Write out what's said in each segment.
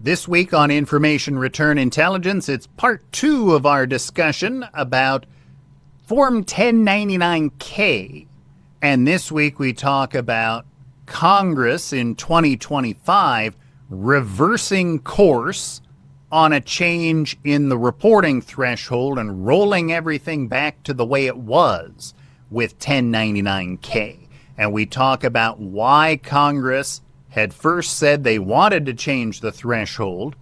This week on Information Return Intelligence, it's part 2 of our discussion about Form 1099-K. And this week we talk about Congress in 2025 reversing course on a change in the reporting threshold and rolling everything back to the way it was with 1099-K. And we talk about why Congress had first said they wanted to change the threshold,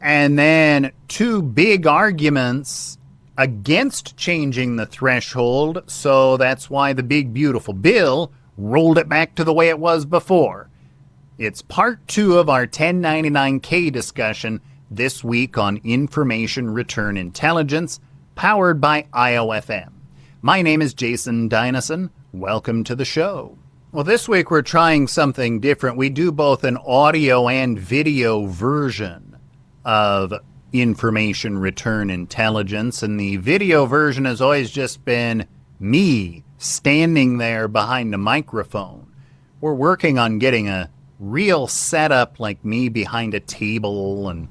and then two big arguments against changing the threshold, so that's why the big beautiful bill rolled it back to the way it was before. It's part 2 of our 1099-K discussion this week on Information Return Intelligence, powered by IOFM. My name is Jason Dynison. Welcome to the show. Well, this week we're trying something different. We do both an audio and video version of Information Return Intelligence, and the video version has always just been me standing there behind a microphone. We're working on getting a real setup like me behind a table and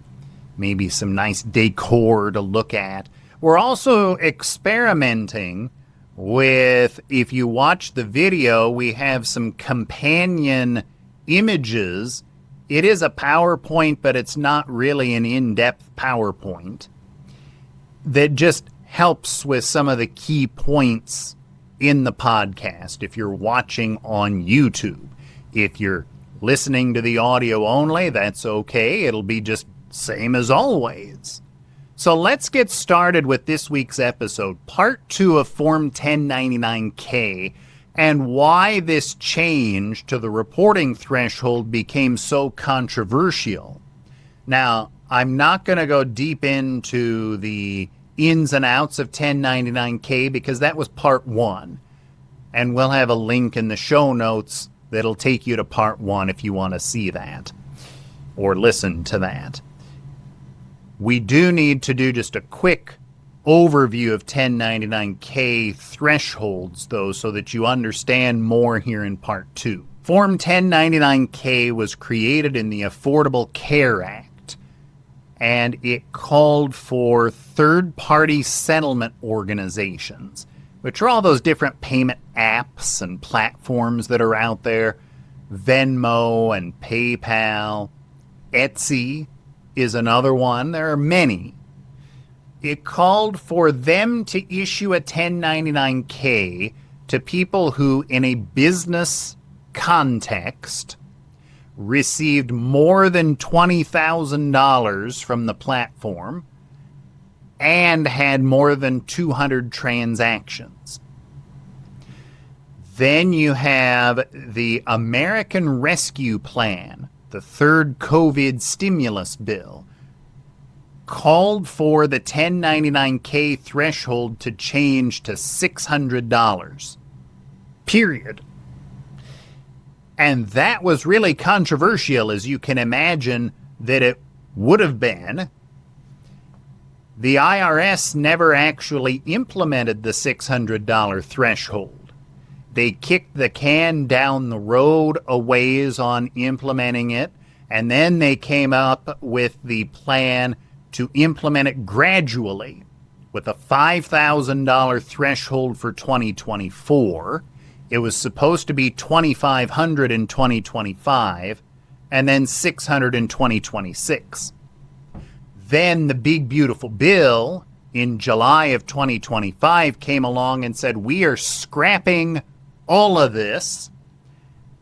maybe some nice decor to look at. We're also experimenting with, if you watch the video, we have some companion images. It is a PowerPoint, but it's not really an in-depth PowerPoint that just helps with some of the key points in the podcast if you're watching on YouTube. If you're listening to the audio only, that's okay. It'll be just same as always. So let's get started with this week's episode, part 2 of Form 1099-K, and why this change to the reporting threshold became so controversial. Now, I'm not going to go deep into the ins and outs of 1099-K because that was part 1, and we'll have a link in the show notes that'll take you to part 1 if you want to see that or listen to that. We do need to do just a quick overview of 1099-K thresholds, though, so that you understand more here in Part 2. Form 1099-K was created in the Affordable Care Act, and it called for third-party settlement organizations, which are all those different payment apps and platforms that are out there. Venmo and PayPal, Etsy is another one. There are many. It called for them to issue a 1099-K to people who, in a business context, received more than $20,000 from the platform and had more than 200 transactions. Then you have the American Rescue Plan, the third COVID stimulus bill, called for the 1099-K threshold to change to $600. Period. And that was really controversial, as you can imagine that it would have been. The IRS never actually implemented the $600 threshold. They kicked the can down the road a ways on implementing it, and then they came up with the plan to implement it gradually with a $5,000 threshold for 2024. It was supposed to be $2,500 in 2025, and then $600 in 2026. Then the big beautiful bill in July of 2025 came along and said, we are scrapping all of this,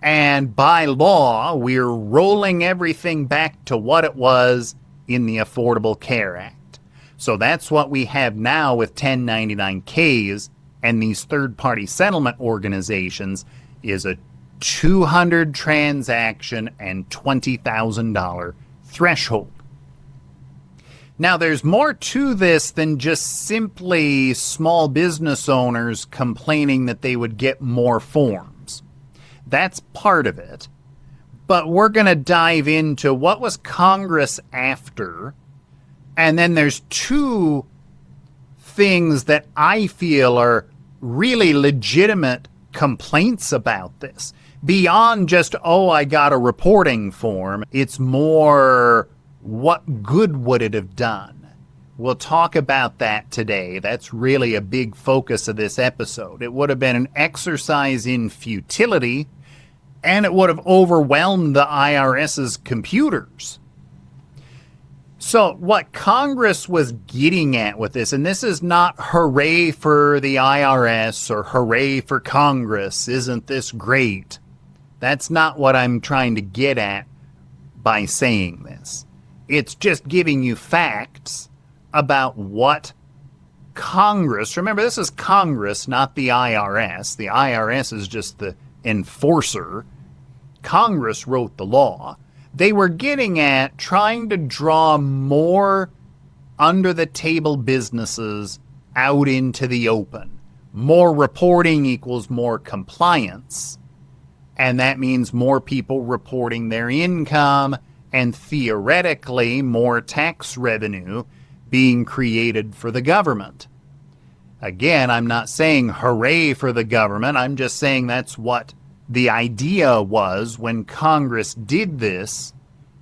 and by law, we're rolling everything back to what it was in the Affordable Care Act. So that's what we have now with 1099-Ks and these third-party settlement organizations is a 200 transaction and $20,000 threshold. Now, there's more to this than just simply small business owners complaining that they would get more forms. That's part of it. But we're going to dive into what was Congress after. And then there's two things that I feel are really legitimate complaints about this. Beyond just, oh, I got a reporting form. It's more what good would it have done? We'll talk about that today. That's really a big focus of this episode. It would have been an exercise in futility, and it would have overwhelmed the IRS's computers. So what Congress was getting at with this, and this is not hooray for the IRS or hooray for Congress, isn't this great? That's not what I'm trying to get at by saying this. It's just giving you facts about what Congress, remember this is Congress, not the IRS. The IRS is just the enforcer. Congress wrote the law. They were getting at trying to draw more under-the-table businesses out into the open. More reporting equals more compliance. And that means more people reporting their income and theoretically more tax revenue being created for the government. Again, I'm not saying hooray for the government. I'm just saying that's what the idea was when Congress did this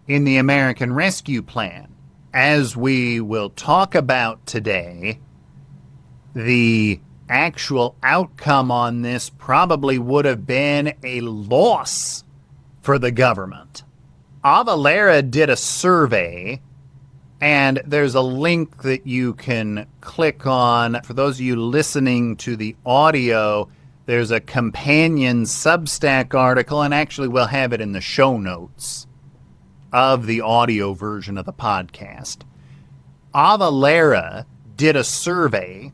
in the American Rescue Plan. As we will talk about today, the actual outcome on this probably would have been a loss for the government. Avalera did a survey, and there's a link that you can click on. For those of you listening to the audio, there's a companion Substack article, and actually we'll have it in the show notes of the audio version of the podcast. Avalera did a survey,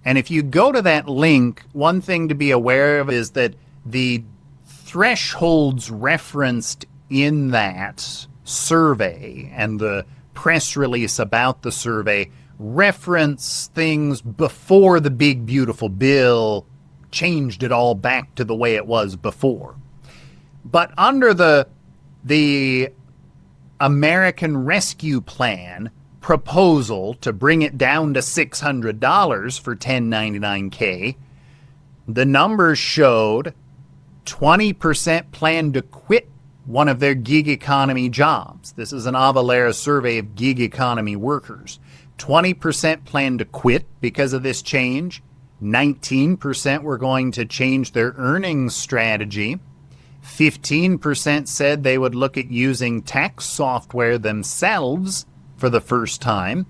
and if you go to that link, one thing to be aware of is that the thresholds referenced in that survey and the press release about the survey reference things before the big beautiful bill changed it all back to the way it was before. But under the American Rescue Plan proposal to bring it down to $600 for 1099K, the numbers showed 20% plan to quit one of their gig economy jobs. This is an Avalera survey of gig economy workers. 20% plan to quit because of this change. 19% were going to change their earnings strategy. 15% said they would look at using tax software themselves for the first time.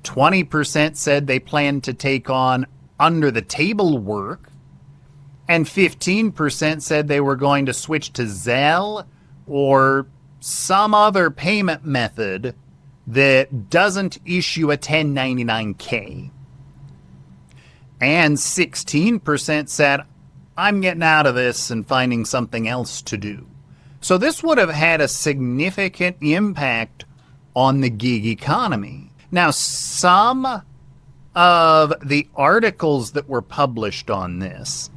20% said they planned to take on under-the-table work. And 15% said they were going to switch to Zelle or some other payment method that doesn't issue a 1099K. And 16% said, I'm getting out of this and finding something else to do. So this would have had a significant impact on the gig economy. Now, some of the articles that were published on this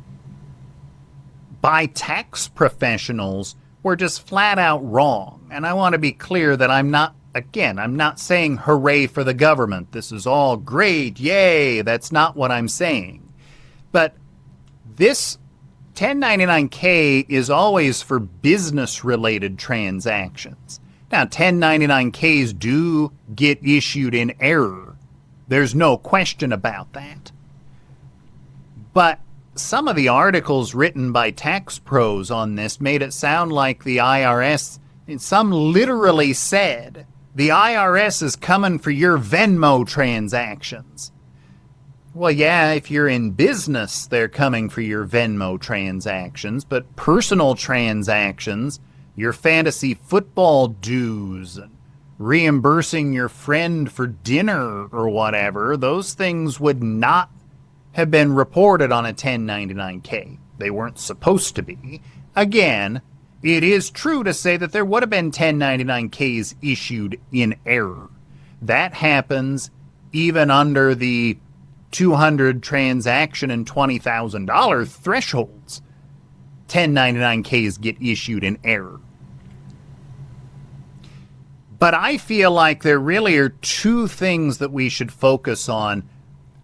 by tax professionals were just flat out wrong. And I want to be clear that I'm not saying hooray for the government. This is all great. Yay. That's not what I'm saying. But this 1099K is always for business-related transactions. Now, 1099Ks do get issued in error. There's no question about that. But some of the articles written by tax pros on this made it sound like the IRS, and some literally said, the IRS is coming for your Venmo transactions. Well, yeah, if you're in business, they're coming for your Venmo transactions, but personal transactions, your fantasy football dues, and reimbursing your friend for dinner or whatever, those things would not have been reported on a 1099K. They weren't supposed to be. Again, it is true to say that there would have been 1099Ks issued in error. That happens even under the 200 transaction and $20,000 thresholds. 1099Ks get issued in error. But I feel like there really are two things that we should focus on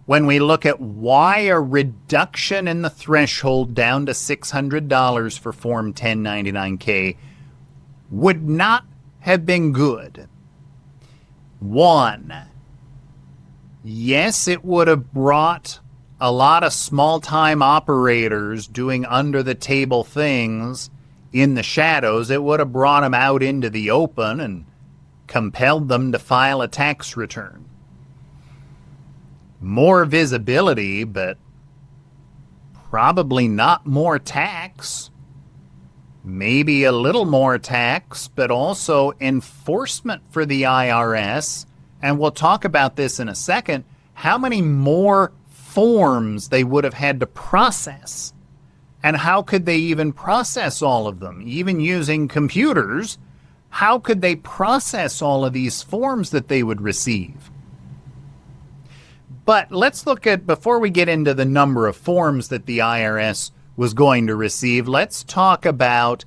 when we look at why a reduction in the threshold down to $600 for Form 1099K would not have been good. One, yes, it would have brought a lot of small-time operators doing under-the-table things in the shadows. It would have brought them out into the open and compelled them to file a tax return. More visibility, but probably not more tax. Maybe a little more tax, but also enforcement for the IRS. And we'll talk about this in a second. How many more forms they would have had to process? And how could they even process all of them? Even using computers, how could they process all of these forms that they would receive? But let's look at, before we get into the number of forms that the IRS was going to receive, let's talk about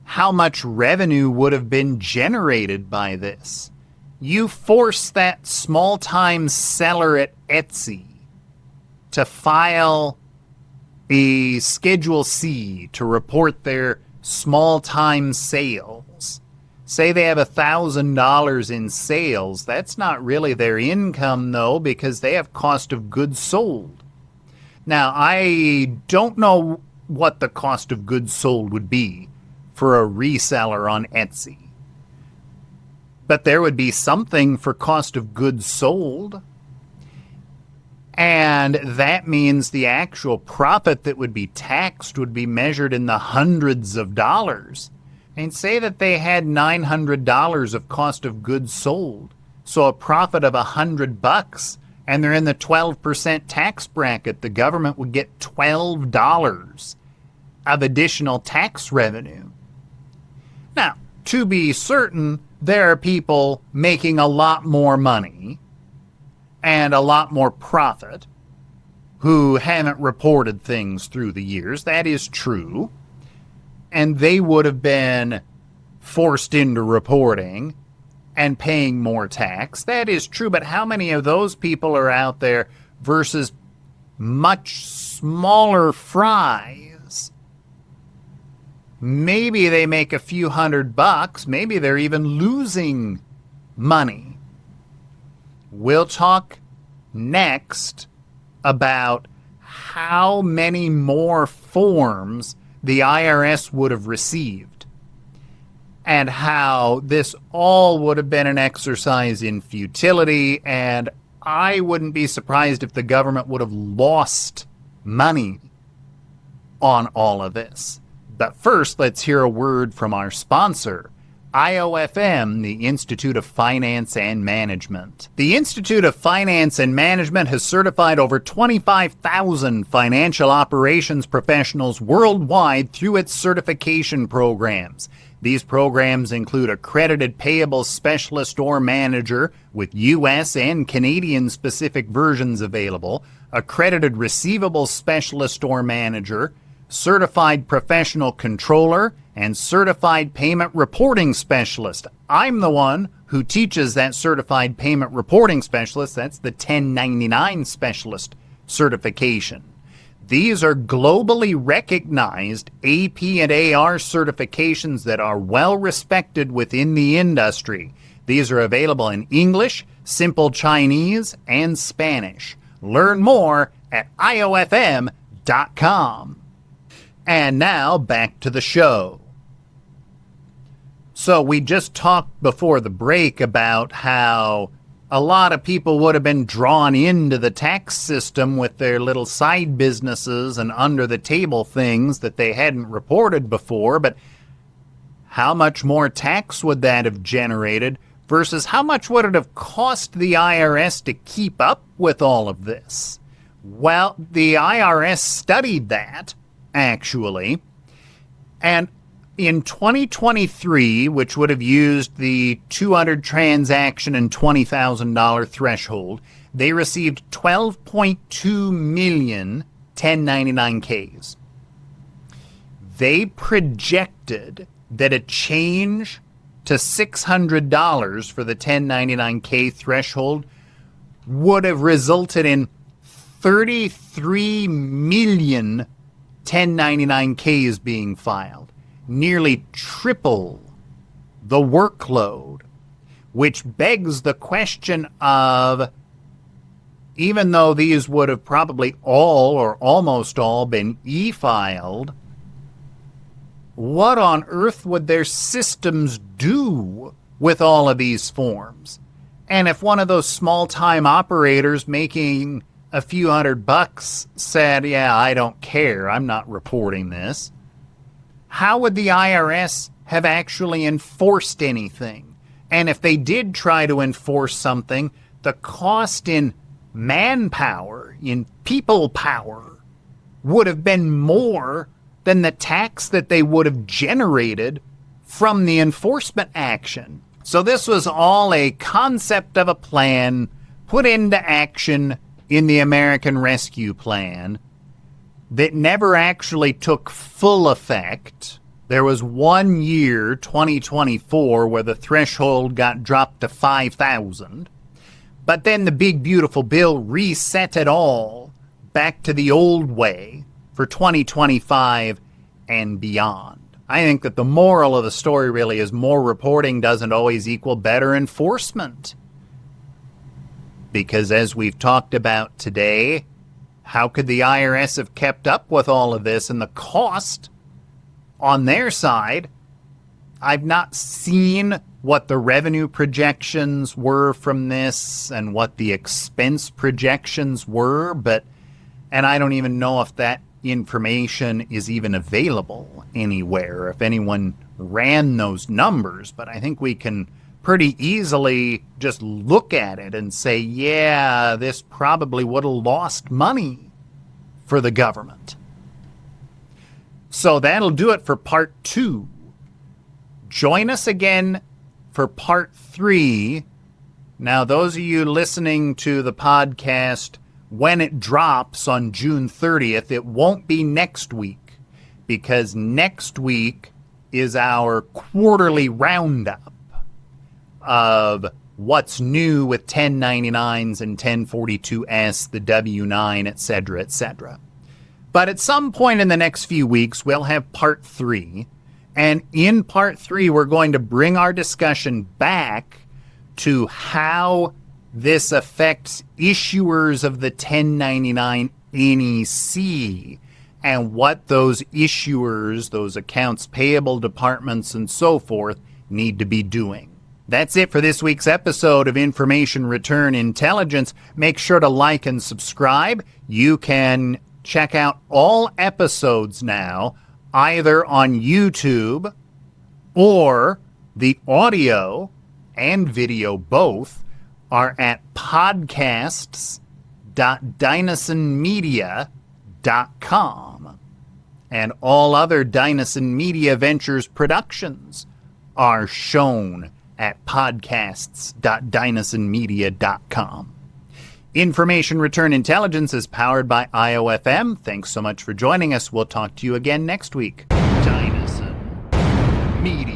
how much revenue would have been generated by this. You force that small-time seller at Etsy to file a Schedule C to report their small-time sales. Say they have $1,000 in sales. That's not really their income, though, because they have cost of goods sold. Now, I don't know what the cost of goods sold would be for a reseller on Etsy. But there would be something for cost of goods sold. And that means the actual profit that would be taxed would be measured in the hundreds of dollars. And say that they had $900 of cost of goods sold, so a profit of $100, and they're in the 12% tax bracket, the government would get $12 of additional tax revenue. Now, to be certain, there are people making a lot more money and a lot more profit who haven't reported things through the years. That is true. And they would have been forced into reporting and paying more tax. That is true, but how many of those people are out there versus much smaller fries? Maybe they make a few $100. Maybe they're even losing money. We'll talk next about how many more forms the IRS would have received and how this all would have been an exercise in futility, and I wouldn't be surprised if the government would have lost money on all of this. But first, let's hear a word from our sponsor, IOFM, the Institute of Finance and Management. The Institute of Finance and Management has certified over 25,000 financial operations professionals worldwide through its certification programs. These programs include accredited payables specialist or manager with U.S. and Canadian specific versions available, accredited receivables specialist or manager, certified professional controller, and certified payment reporting specialist. I'm the one who teaches that certified payment reporting specialist. That's the 1099 specialist certification. These are globally recognized AP and AR certifications that are well respected within the industry. These are available in English, Simple Chinese, and Spanish. Learn more at iofm.com. And now back to the show. So we just talked before the break about how a lot of people would have been drawn into the tax system with their little side businesses and under-the-table things that they hadn't reported before, but how much more tax would that have generated versus how much would it have cost the IRS to keep up with all of this? Well, the IRS studied that, actually, and in 2023, which would have used the 200 transaction and $20,000 threshold, they received 12.2 million 1099Ks. They projected that a change to $600 for the 1099K threshold would have resulted in 33 million 1099Ks being filed. Nearly triple the workload. which begs the question of, even though these would have probably all or almost all been e-filed, what on earth would their systems do with all of these forms? And if one of those small-time operators making a few $100 said, yeah, I don't care, I'm not reporting this, how would the IRS have actually enforced anything? And if they did try to enforce something, the cost in manpower, in people power, would have been more than the tax that they would have generated from the enforcement action. So this was all a concept of a plan put into action in the American Rescue Plan that never actually took full effect. There was 1 year, 2024, where the threshold got dropped to 5,000. But then the big beautiful bill reset it all back to the old way for 2025 and beyond. I think that the moral of the story really is more reporting doesn't always equal better enforcement. Because as we've talked about today, how could the IRS have kept up with all of this? And the cost on their side, I've not seen what the revenue projections were from this and what the expense projections were, and I don't even know if that information is even available anywhere, if anyone ran those numbers, but I think we can pretty easily just look at it and say, yeah, this probably would have lost money for the government. So that'll do it for part 2. Join us again for part 3. Now, those of you listening to the podcast when it drops on June 30th, it won't be next week, because next week is our quarterly roundup of what's new with 1099s and 1042S, the W-9, etc., etc. But at some point in the next few weeks, we'll have part 3. And in part 3, we're going to bring our discussion back to how this affects issuers of the 1099 NEC and what those issuers, those accounts payable departments and so forth, need to be doing. That's it for this week's episode of Information Return Intelligence. Make sure to like and subscribe. You can check out all episodes now, either on YouTube or the audio and video both are at podcasts.dynasonmedia.com. And all other Dynason Media Ventures productions are shown at podcasts.dynasonmedia.com. Information Return Intelligence is powered by IOFM. Thanks so much for joining us. We'll talk to you again next week. Dynason Media.